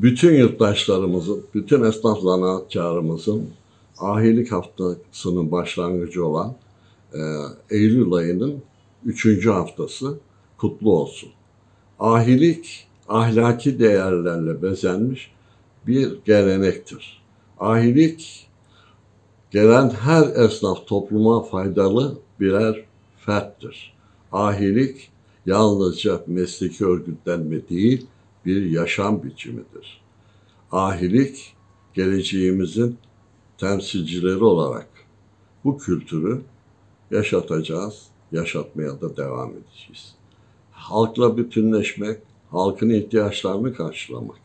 Bütün yurttaşlarımızın, bütün esnaf zanaatkarımızın ahilik haftasının başlangıcı olan Eylül ayının 3. haftası kutlu olsun. Ahilik, ahlaki değerlerle bezenmiş bir gelenektir. Ahilik, gelen her esnaf topluma faydalı birer ferttir. Ahilik, yalnızca mesleki örgütlenme değil, bir yaşam biçimidir. Ahilik, geleceğimizin temsilcileri olarak bu kültürü yaşatacağız, yaşatmaya da devam edeceğiz. Halkla bütünleşmek, halkın ihtiyaçlarını karşılamak,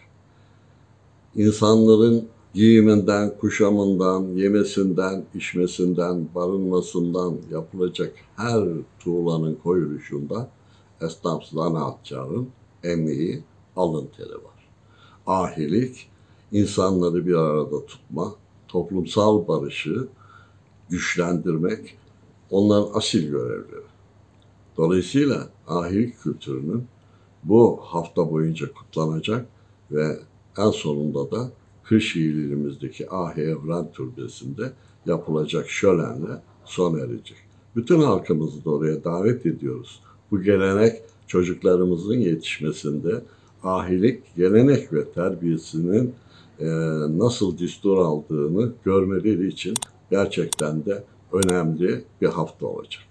insanların giyiminden, kuşamından, yemesinden, içmesinden, barınmasından yapılacak her tuğlanın koyuluşunda esnaf zanaatkarın emeği, alın teri var. Ahilik, insanları bir arada tutma, toplumsal barışı güçlendirmek, onların asil görevleri. Dolayısıyla ahilik kültürünün bu hafta boyunca kutlanacak ve en sonunda da Kırşehir ilimizdeki Ahi Evren Türbesi'nde yapılacak şölenle sona erecek. Bütün halkımızı da oraya davet ediyoruz. Bu gelenek çocuklarımızın yetişmesinde ahilik, gelenek ve terbiyesinin nasıl düstur aldığını görmeleri için gerçekten de önemli bir hafta olacak.